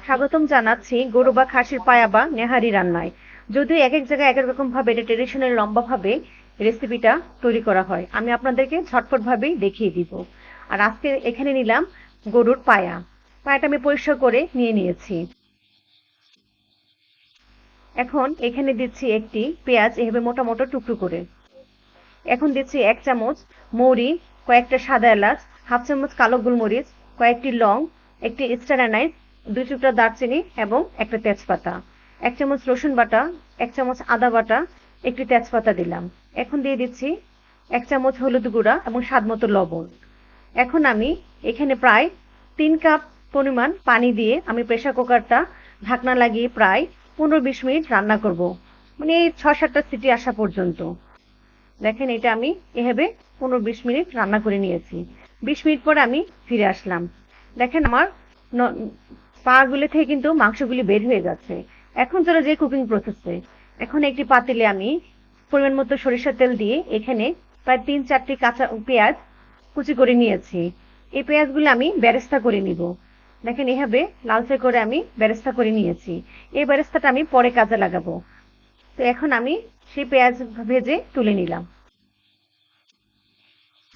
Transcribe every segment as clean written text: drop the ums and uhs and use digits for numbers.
স্বাগতম জানাচ্ছি গরু বা খাসির পায়া বা নেহারি রান্নায়। যদিও এক এক জায়গায় এক এক রকম ভাবে এটা ট্রেডিশনাল লম্বা ভাবে রেসিপিটা তৈরি করা হয়, আমি আপনাদেরকে ঝটপট ভাবেই দেখিয়ে দিব। আর আজকে এখানে নিলাম গরুর পায়া। পায়াটা আমি পরিষ্কার করে নিয়ে নিয়েছি। এখন এখানে দিচ্ছি একটি পেঁয়াজ এভাবে মোটা মোটা টুকরো করে। এখন দিচ্ছি 1 চামচ মৌরি, কয়েকটা সাদা এলাচ, হাফ চামচ কালো গোলমরিচ, কয়েকটি লং, একটি স্টার অ্যানাইস, 2 টুকরা দারচিনি এবং একটা তেজপাতা, 1 চামচ রসুন বাটা, 1 চামচ আদা বাটা, একটি তেজপাতা দিলাম। এখন দিয়ে দিচ্ছি 1 চামচ হলুদ গুঁড়া এবং স্বাদ মতো লবণ। এখন আমি এখানে প্রায় 3 কাপ পরিমাণ পানি দিয়ে আমি প্রেসার কুকারটা ঢাকনা লাগিয়ে প্রায় 15-20 মিনিট রান্না করব, মানে এই 6-7টা সিটি আসা পর্যন্ত। দেখেন এটা আমি এভাবে 15-20 মিনিট রান্না করে নিয়েছি। 20 মিনিট পরে আমি ফিরে আসলাম। দেখেন আমার পাগুলো থেকে কিন্তু মাংসগুলি বের হয়ে যাচ্ছে। এখন চলে যাই কুকিং প্রসেসে। এখন একটি পাতিলে আমি পরিমাণ মতো সরিষার তেল দিয়ে এখানে প্রায় 3-4টি কাঁচা পেঁয়াজ কুচি করে নিয়েছি। এই পেঁয়াজগুলো আমি বেরেস্তা করে নিব। দেখেন এভাবে লালচে করে আমি বেরেস্তা করে নিয়েছি। এই বেরেস্তাটা আমি পরে কাজে লাগাবো। তো এখন আমি সেই পেঁয়াজ ভেজে তুলে নিলাম।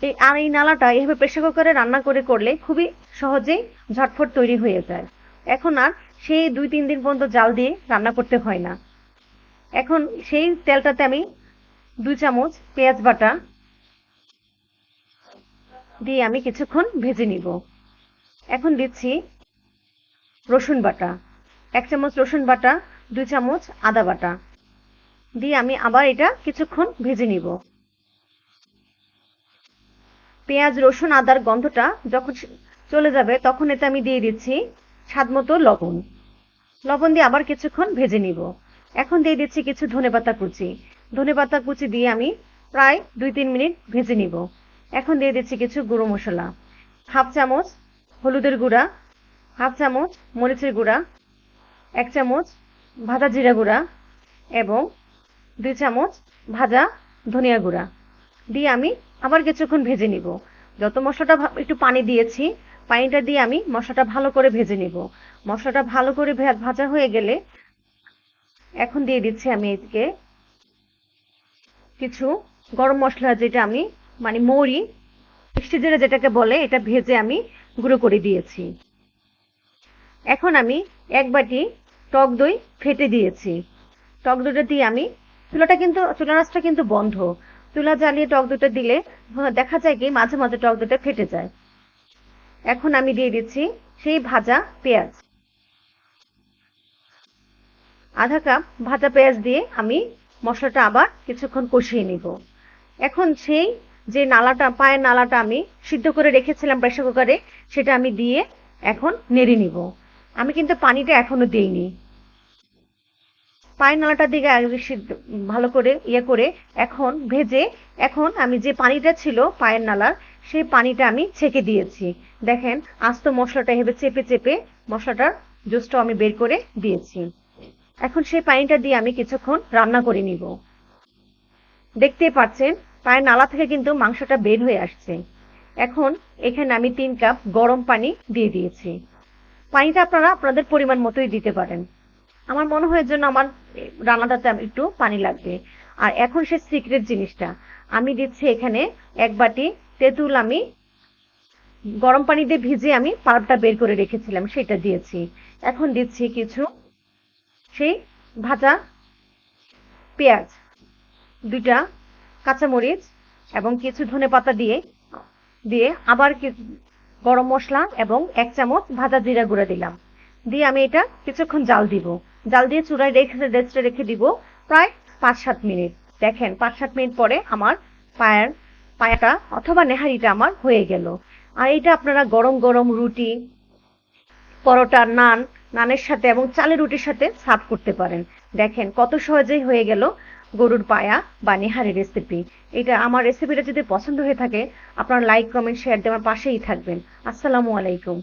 এই নালাটা এভাবে প্রেসার কুকারে রান্না করলে খুবই সহজেই ঝটফট তৈরি হয়ে যায়। এখন আর সেই 2-3 দিন পর্যন্ত জাল দিয়ে রান্না করতে হয় না। এখন সেই তেলটাতে আমি 2 চামচ পেঁয়াজ বাটা দিয়ে আমি কিছুক্ষণ ভেজে নিব। এখন দিচ্ছি রসুন বাটা, 1 চামচ রসুন বাটা, 2 চামচ আদা বাটা দিয়ে আমি আবার এটা কিছুক্ষণ ভেজে নিব। পেঁয়াজ রসুন আদার গন্ধটা যখন চলে যাবে তখন এতে আমি দিয়ে দিচ্ছি স্বাদ মতো লবণ। লবণ দিয়ে আবার কিছুক্ষণ ভেজে নিব। এখন দিয়ে দিচ্ছি কিছু ধনেপাতা কুচি। ধনেপাতা কুচি দিয়ে আমি প্রায় 2-3 মিনিট ভেজে নিব। এখন দিয়ে দিচ্ছি কিছু গুঁড়ো মশলা, হাফ চামচ হলুদের গুঁড়া, হাফ চামচ মরিচের গুঁড়া, 1 চামচ ভাজা জিরা গুঁড়া এবং 2 চামচ ভাজা ধনিয়া গুঁড়া দিয়ে আমি আবার কিছুক্ষণ ভেজে নিব। যত মশলাটা একটু পানি দিয়েছি, পানিটা দিয়ে আমি মশলাটা ভালো করে ভেজে নিব। মশলাটা ভালো করে ভাজা হয়ে গেলে এখন দিয়ে দিচ্ছি আমি এদিকে কিছু গরম মশলা, যেটা আমি মানে মৌরি, মিষ্টি জিরা যেটাকে বলে, এটা ভেজে আমি গুঁড়ো করে দিয়েছি। এখন আমি 1 বাটি টক দই ফেটে দিয়েছি। টক দইটা দিয়ে আমি চুলা আঁচটা কিন্তু বন্ধ। চুলা জ্বালিয়ে টক দইটা দিলে দেখা যায় কি মাঝে মাঝে টক দইটা ফেটে যায়। এখন আমি দিয়ে দিচ্ছি সেই ভাজা পেঁয়াজ, আধা কাপ ভাজা পেঁয়াজ দিয়ে আমি মশলাটা আবার কিছুক্ষণ কষিয়ে নিব। এখন সেই যে নালাটা, পায়ের নালাটা আমি সিদ্ধ করে রেখেছিলাম প্রেসার কুকারে, সেটা আমি দিয়ে এখন নেড়ে নিব। আমি কিন্তু পানিটা এখনো দেইনি। পায়ের নালাটার দিকে ভালো করে করে এখন ভেজে, এখন আমি যে পানিটা ছিল পায়ের নালার, সেই পানিটা আমি ছেঁকে দিয়েছি। দেখেন আস্ত মশলাটা এভাবে চেপে চেপে মশলাটার জুসটাও আমি বের করে দিয়েছি। এখন সেই পানিটা দিয়ে আমি কিছুক্ষণ রান্না করে নিব। দেখতেই পাচ্ছেন পায়ের নালা থেকে কিন্তু মাংসটা বের হয়ে আসছে। এখন এখানে আমি 3 কাপ গরম পানি দিয়ে দিয়েছি। পানিটা আপনারা আপনাদের পরিমাণ মতোই দিতে পারেন। আমার মনে হয় জন্য আমার রান্নাটাতে একটু পানি লাগবে। আর এখন সে সিক্রেট জিনিসটা আমি দিচ্ছি এখানে 1 বাটি তেঁতুল, আমি গরম পানি দিয়ে ভিজে আমি পাল্পটা বের করে রেখেছিলাম, সেটা দিয়েছি। এখন দিচ্ছি কিছু সেই ভাজা পেঁয়াজ, 2টা কাঁচামরিচ এবং কিছু ধনেপাতা দিয়ে আবার গরম মশলা এবং 1 চামচ ভাজা জিরা গুঁড়া দিলাম। দিয়ে আমি এটা কিছুক্ষণ জাল দিব। জাল দিয়ে চুলায় রেস্টে রেখে দিব প্রায় 5-7 মিনিট। দেখেন 5-7 মিনিট পরে আমার পায়াটা অথবা নেহারিটা আমার হয়ে গেল। আর এটা আপনারা গরম গরম রুটি, পরোটা, নানের সাথে এবং চালের রুটির সাথে সার্ভ করতে পারেন। দেখেন কত সহজেই হয়ে গেল গরুর পায়া বা নেহারি রেসিপি। এটা আমার রেসিপিটা যদি পছন্দ হয়ে থাকে আপনারা লাইক, কমেন্ট, শেয়ার দিয়ে আমার পাশেই থাকবেন। আসসালামু আলাইকুম।